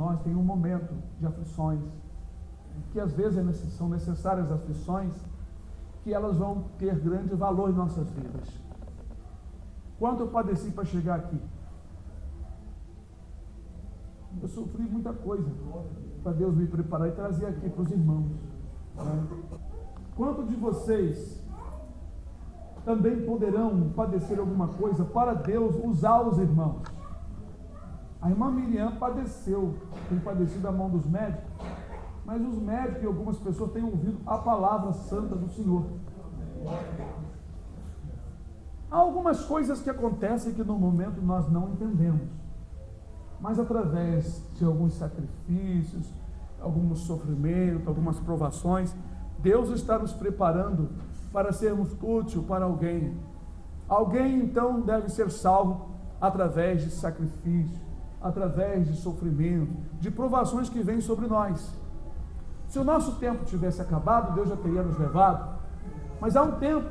nós tem um momento de aflições, que às vezes são necessárias aflições, que elas vão ter grande valor em nossas vidas. Quanto eu padeci para chegar aqui? Eu sofri muita coisa para Deus me preparar e trazer aqui para os irmãos, né? Quanto de vocês também poderão padecer alguma coisa para Deus usar os irmãos? A irmã Miriam padeceu, tem padecido da mão dos médicos, mas os médicos e algumas pessoas têm ouvido a palavra santa do Senhor. Há algumas coisas que acontecem que no momento nós não entendemos, mas através de alguns sacrifícios, alguns sofrimentos, algumas provações, Deus está nos preparando para sermos úteis para alguém. Alguém então deve ser salvo através de sacrifício, através de sofrimento, de provações que vêm sobre nós. Se o nosso tempo tivesse acabado, Deus já teria nos levado, mas há um tempo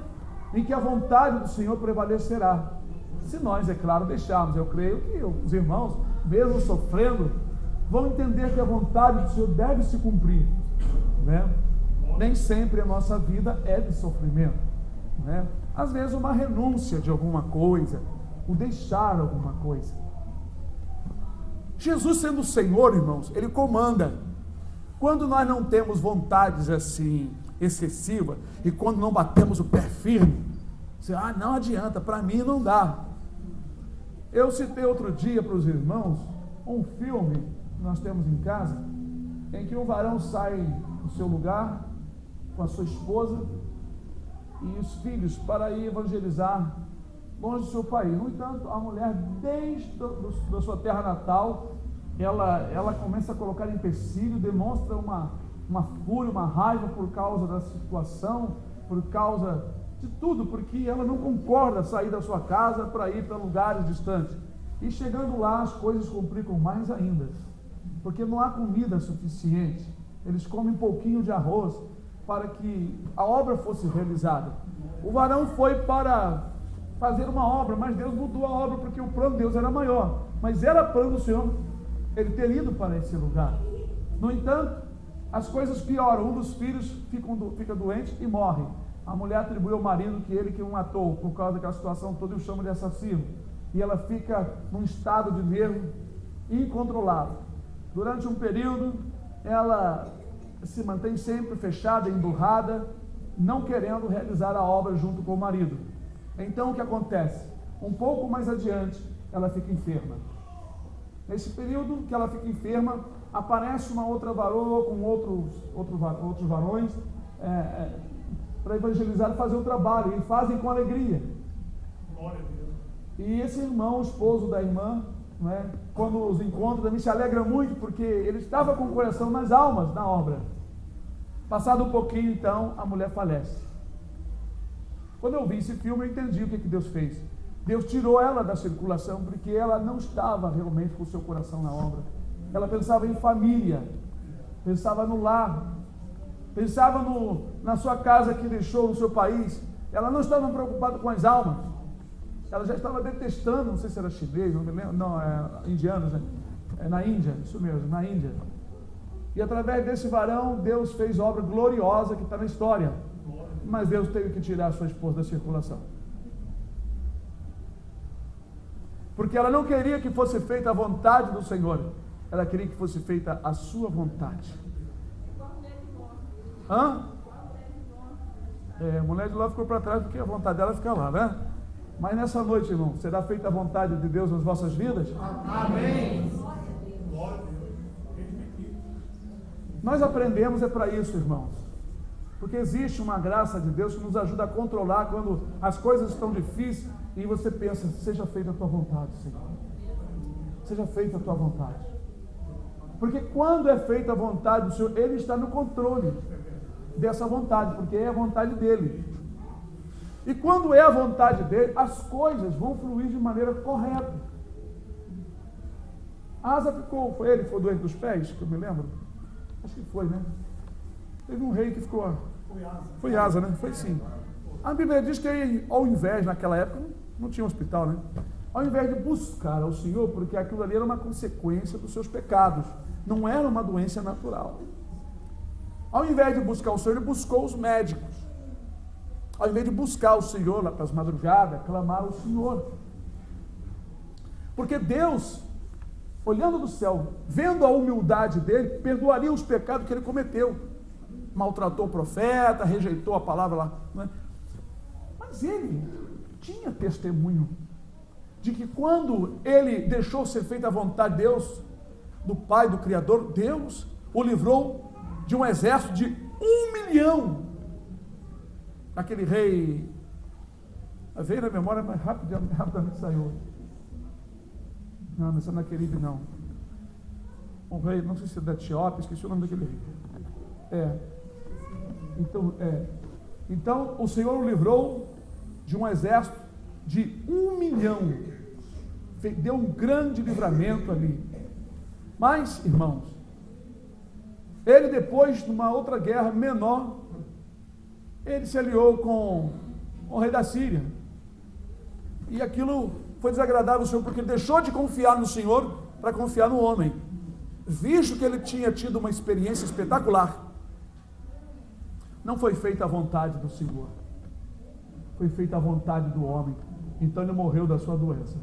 em que a vontade do Senhor prevalecerá, se nós, é claro, deixarmos. Eu creio que os irmãos, mesmo sofrendo, vão entender que a vontade do Senhor deve se cumprir, né? Nem sempre a nossa vida é de sofrimento, né? Às vezes uma renúncia de alguma coisa, o deixar alguma coisa. Jesus, sendo o Senhor, irmãos, Ele comanda. Quando nós não temos vontades assim excessivas, e quando não batemos o pé firme, você, não adianta, para mim não dá. Eu citei outro dia para os irmãos um filme que nós temos em casa, em que um varão sai do seu lugar com a sua esposa e os filhos para ir evangelizar longe do seu país. No entanto, a mulher, desde da sua terra natal, ela começa a colocar empecilho, demonstra uma fúria, uma raiva por causa da situação, por causa de tudo, porque ela não concorda sair da sua casa para ir para lugares distantes. E chegando lá, as coisas complicam mais ainda, porque não há comida suficiente. Eles comem um pouquinho de arroz para que a obra fosse realizada. O varão foi para fazer uma obra, mas Deus mudou a obra porque o plano de Deus era maior. Mas era plano do Senhor ele ter ido para esse lugar. No entanto, as coisas pioram. Um dos filhos fica doente e morre. A mulher atribui ao marido que ele que o matou por causa daquela situação toda, eu chamo de assassino. E ela fica num estado de nervo incontrolável. Durante um período, ela se mantém sempre fechada, emburrada, não querendo realizar a obra junto com o marido. Então o que acontece? Um pouco mais adiante, ela fica enferma. Nesse período que ela fica enferma, aparece uma outra varoa com outros varões para evangelizar e fazer o trabalho, e fazem com alegria. Glória a Deus. E esse irmão, o esposo da irmã, né, quando os encontra, também se alegra muito, porque ele estava com o coração nas almas na obra. Passado um pouquinho, então, a mulher falece. Quando eu vi esse filme, eu entendi o que Deus fez. Deus tirou ela da circulação, porque ela não estava realmente com o seu coração na obra. Ela pensava em família, pensava no lar, pensava na sua casa que deixou, no seu país. Ela não estava preocupada com as almas. Ela já estava detestando, não sei se era chinês, não me lembro, não, indianos, né? Na Índia, isso mesmo, na Índia. E através desse varão, Deus fez obra gloriosa que está na história. Mas Deus teve que tirar a sua esposa da circulação. Porque ela não queria que fosse feita a vontade do Senhor. Ela queria que fosse feita a sua vontade. A mulher de lá ficou para trás porque a vontade dela fica lá, né? Mas nessa noite, irmão, será feita a vontade de Deus nas vossas vidas? Amém. Nós aprendemos para isso, irmãos. Porque existe uma graça de Deus que nos ajuda a controlar quando as coisas estão difíceis e você pensa, seja feita a tua vontade, Senhor. Seja feita a tua vontade. Porque quando é feita a vontade do Senhor, Ele está no controle dessa vontade, porque é a vontade dEle. E quando é a vontade dEle, as coisas vão fluir de maneira correta. Asa ele ficou doente dos pés, que eu me lembro? Acho que foi, né? Teve um rei que ficou... Foi Asa, né? Foi sim. A Bíblia diz que ao invés, naquela época, não tinha hospital, né? Ao invés de buscar ao Senhor, porque aquilo ali era uma consequência dos seus pecados. Não era uma doença natural. Ao invés de buscar o Senhor, ele buscou os médicos. Ao invés de buscar o Senhor lá para as madrugadas, clamar ao Senhor. Porque Deus, olhando do céu, vendo a humildade dele, perdoaria os pecados que ele cometeu. Maltratou o profeta, rejeitou a palavra lá. Né? Mas ele tinha testemunho de que quando ele deixou ser feita a vontade de Deus, do Pai, do Criador, Deus o livrou de um exército de 1 milhão. Aquele rei, veio na memória, mas rapidamente saiu. Não, não é Senaqueribe, não. Um rei, não sei se é da Etiópia, esqueci o nome daquele rei. Então, o Senhor o livrou de um exército de 1 milhão. Deu um grande livramento ali. Mas, irmãos, ele depois, numa outra guerra menor, ele se aliou com o rei da Síria. E aquilo foi desagradável ao Senhor, porque ele deixou de confiar no Senhor para confiar no homem. Visto que ele tinha tido uma experiência espetacular, não foi feita a vontade do Senhor, foi feita a vontade do homem. Então ele morreu da sua doença.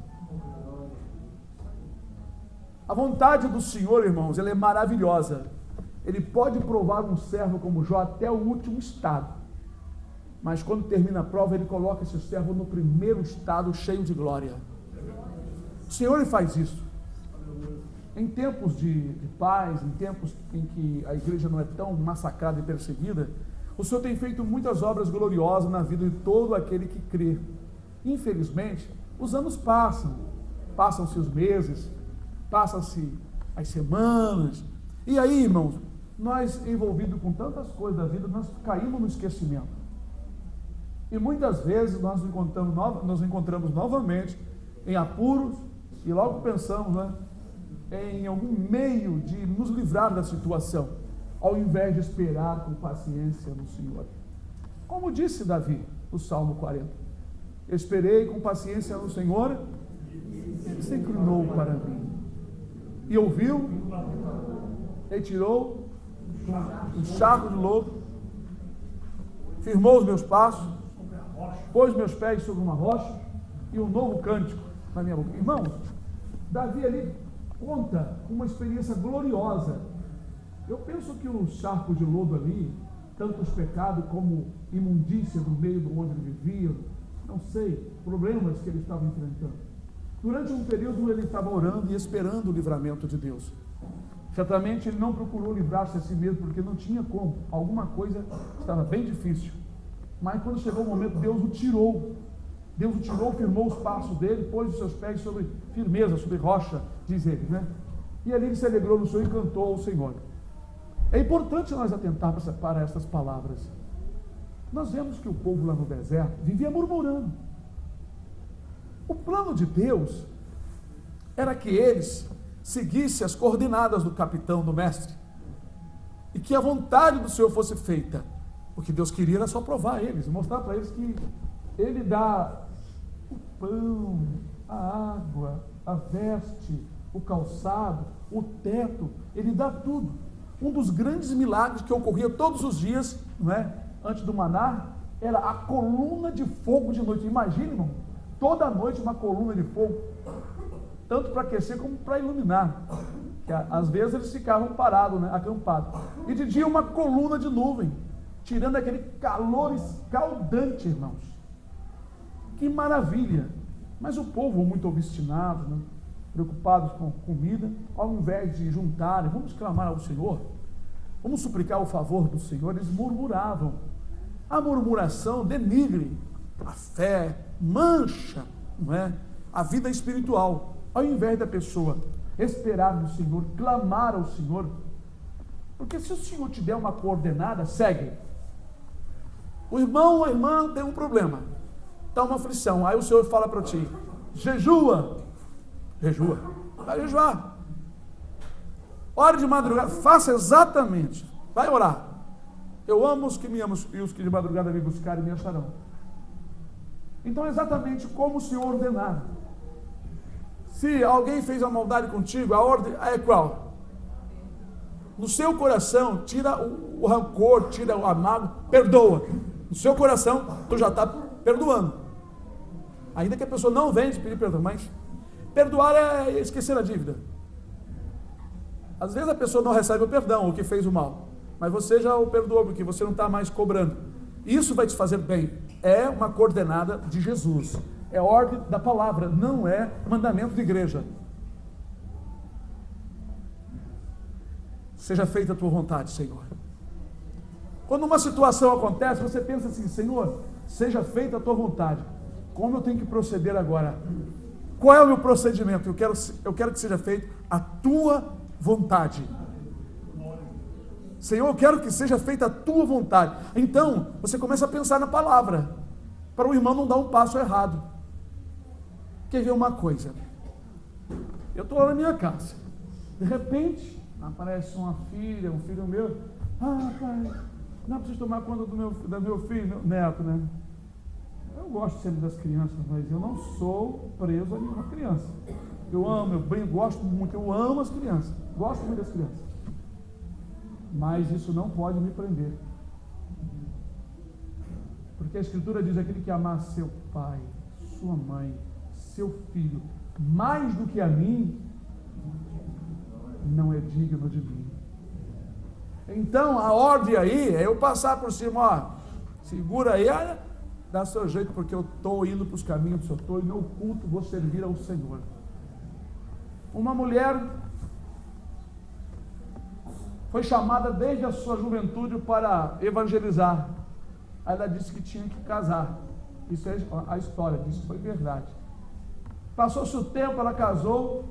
A vontade do Senhor, irmãos, ela é maravilhosa. Ele pode provar um servo como Jó até o último estado. Mas quando termina a prova, ele coloca esse servo no primeiro estado, cheio de glória. O Senhor ele faz isso. Em tempos de paz, em tempos em que a igreja não é tão massacrada e perseguida, o Senhor tem feito muitas obras gloriosas na vida de todo aquele que crê. Infelizmente, os anos passam. Passam-se os meses, passam-se as semanas. E aí, irmãos, nós envolvidos com tantas coisas da vida, nós caímos no esquecimento. E muitas vezes nós nos encontramos novamente em apuros e logo pensamos, né, em algum meio de nos livrar da situação, ao invés de esperar com paciência no Senhor. Como disse Davi, no Salmo 40, esperei com paciência no Senhor, ele se inclinou para mim, e ouviu, e tirou um charco de lodo, firmou os meus passos, pôs meus pés sobre uma rocha, e um novo cântico na minha boca. Irmãos, Davi ali conta uma experiência gloriosa. Eu penso que o charco de lodo ali, tanto os pecados como imundícia do meio do onde ele vivia, não sei, problemas que ele estava enfrentando. Durante um período ele estava orando e esperando o livramento de Deus. Certamente ele não procurou livrar-se a si mesmo, porque não tinha como, alguma coisa estava bem difícil. Mas quando chegou o momento, Deus o tirou. Deus o tirou, firmou os passos dele, pôs os seus pés sobre firmeza, sobre rocha, diz ele, né? E ali ele se alegrou no Senhor e cantou ao Senhor. É importante nós atentarmos para essas palavras. Nós vemos que o povo lá no deserto vivia murmurando. O plano de Deus era que eles seguissem as coordenadas do capitão, do mestre, e que a vontade do Senhor fosse feita. O que Deus queria era só provar eles, mostrar para eles que Ele dá o pão, a água, a veste, o calçado, o teto, Ele dá tudo. Um dos grandes milagres que ocorria todos os dias, não é? Antes do maná, era a coluna de fogo de noite. Imagine, irmão, toda noite uma coluna de fogo, tanto para aquecer como para iluminar. Que, às vezes eles ficavam parados, né, acampados. E de dia uma coluna de nuvem, tirando aquele calor escaldante, irmãos. Que maravilha! Mas o povo, muito obstinado, né, preocupados com comida, ao invés de juntarem, vamos clamar ao Senhor, vamos suplicar o favor do Senhor, eles murmuravam. A murmuração denigre a fé, mancha, não é, a vida espiritual. Ao invés da pessoa esperar no Senhor, clamar ao Senhor, porque se o Senhor te der uma coordenada, segue. O irmão ou a irmã tem um problema, está uma aflição, aí o Senhor fala para ti, jejua, vai jejuar, ore de madrugada, faça exatamente, vai orar. Eu amo os que me amam, e os que de madrugada me buscarem me acharão. Então é exatamente como o Senhor ordenar. Se alguém fez uma maldade contigo, a ordem é qual? no seu coração, tira o rancor, tira o amargo, perdoa. No seu coração, tu já está perdoando. Ainda que a pessoa não venha te pedir perdão, mas perdoar é esquecer a dívida. Às vezes a pessoa não recebe o perdão, o que fez o mal, mas você já o perdoou, porque você não está mais cobrando. Isso vai te fazer bem. É uma coordenada de Jesus. É ordem da palavra, não é mandamento de igreja. Seja feita a tua vontade, Senhor. Quando uma situação acontece, você pensa assim: Senhor, seja feita a tua vontade. Como eu tenho que proceder agora? Qual é o meu procedimento? Eu quero que seja feita a tua vontade. Senhor, eu quero que seja feita a tua vontade. Então, você começa a pensar na palavra, para o irmão não dar um passo errado. Quer ver uma coisa? Eu estou lá na minha casa, de repente aparece uma filha, um filho meu. Pai, não preciso tomar conta do meu filho, meu neto, né? Eu gosto sempre das crianças, mas eu não sou preso a nenhuma criança. Eu amo, eu brinco, gosto muito, eu amo as crianças, gosto muito das crianças. Mas isso não pode me prender. Porque a Escritura diz: aquele que amar seu pai, sua mãe, seu filho, mais do que a mim, não é digno de mim. Então a ordem aí é eu passar por cima, ó, segura aí, olha, dá seu jeito, porque eu estou indo para os caminhos do Senhor, estou indo ao culto, vou servir ao Senhor. Uma mulher foi chamada desde a sua juventude para evangelizar. Aí ela disse que tinha que casar. Isso é a história, isso foi verdade. Passou-se o tempo, ela casou.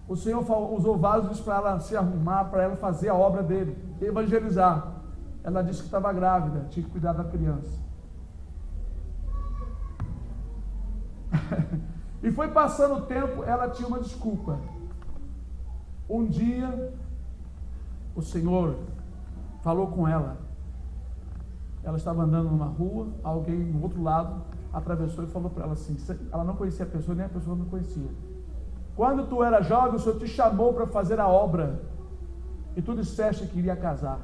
O Senhor usou vasos para ela se arrumar, para ela fazer a obra dele, evangelizar. Ela disse que estava grávida, tinha que cuidar da criança. E foi passando o tempo, ela tinha uma desculpa. Um dia, o Senhor falou com ela. Ela estava andando numa rua, alguém no outro lado atravessou e falou para ela assim, ela não conhecia a pessoa, nem a pessoa não conhecia. Quando tu era jovem, o Senhor te chamou para fazer a obra, e tu disseste que iria casar.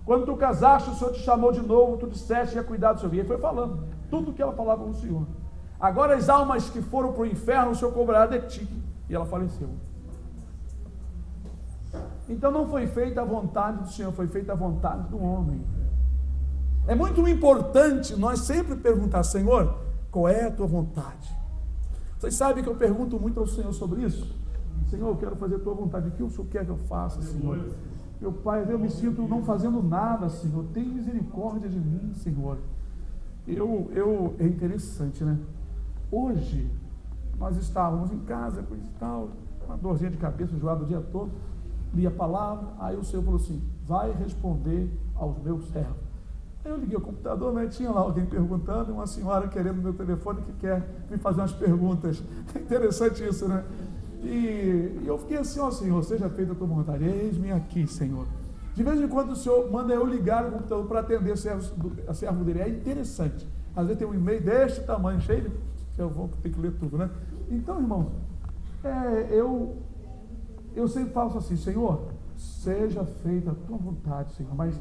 Quando tu casaste, o Senhor te chamou de novo, tu disseste que ia cuidar do seu filho. E foi falando tudo o que ela falava com o Senhor. Agora as almas que foram para o inferno, o Senhor cobrará de ti. E ela faleceu. Então não foi feita a vontade do Senhor, foi feita a vontade do homem. É muito importante nós sempre perguntar: Senhor, qual é a tua vontade? Vocês sabem que eu pergunto muito ao Senhor sobre isso. Senhor, eu quero fazer a tua vontade. O que o Senhor quer que eu faça, Senhor? Meu Pai, eu me sinto não fazendo nada, Senhor. Tem misericórdia de mim, Senhor. É interessante, né? Hoje, nós estávamos em casa, coisa e tal, uma dorzinha de cabeça, enjoado o dia todo, li a palavra, aí o Senhor falou assim: vai responder aos meus servos. Aí eu liguei o computador, né? Tinha lá alguém perguntando, uma senhora querendo meu telefone que quer me fazer umas perguntas. É interessante isso, né? E eu fiquei assim: ó Senhor, seja feita a tua vontade, eis-me aqui, Senhor. De vez em quando o Senhor manda eu ligar o computador para atender a servo dele. É interessante. Às vezes tem um e-mail deste tamanho, cheio de... Eu vou ter que ler tudo, né? Então, irmãos, eu sempre falo assim: Senhor, seja feita a tua vontade, Senhor, mas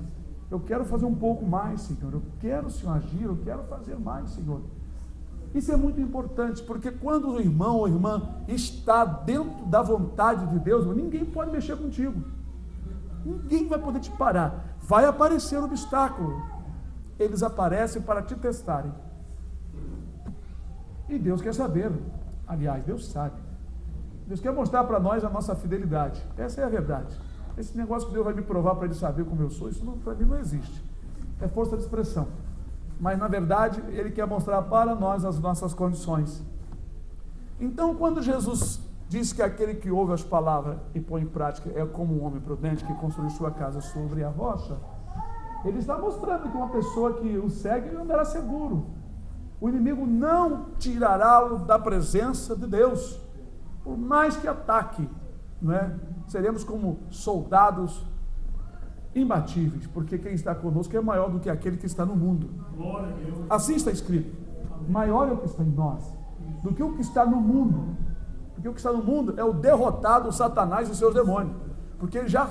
eu quero fazer um pouco mais, Senhor. Eu quero, Senhor, agir, eu quero fazer mais, Senhor. Isso é muito importante, porque quando o irmão ou a irmã está dentro da vontade de Deus, ninguém pode mexer contigo. Ninguém vai poder te parar. Vai aparecer um obstáculo. Eles aparecem para te testarem. E Deus quer saber. Aliás, Deus sabe. Deus quer mostrar para nós a nossa fidelidade. Essa é a verdade. Esse negócio que Deus vai me provar para ele saber como eu sou, isso para mim não existe. É força de expressão. Mas, na verdade, Ele quer mostrar para nós as nossas condições. Então, quando Jesus diz que aquele que ouve as palavras e põe em prática é como um homem prudente que construiu sua casa sobre a rocha, Ele está mostrando que uma pessoa que o segue andará seguro. O inimigo não tirará-lo da presença de Deus, por mais que ataque, não é? Seremos como soldados imbatíveis, porque quem está conosco é maior do que aquele que está no mundo. Assim está escrito: maior é o que está em nós do que o que está no mundo, porque o que está no mundo é o derrotado, o Satanás e os seus demônios. porque ele já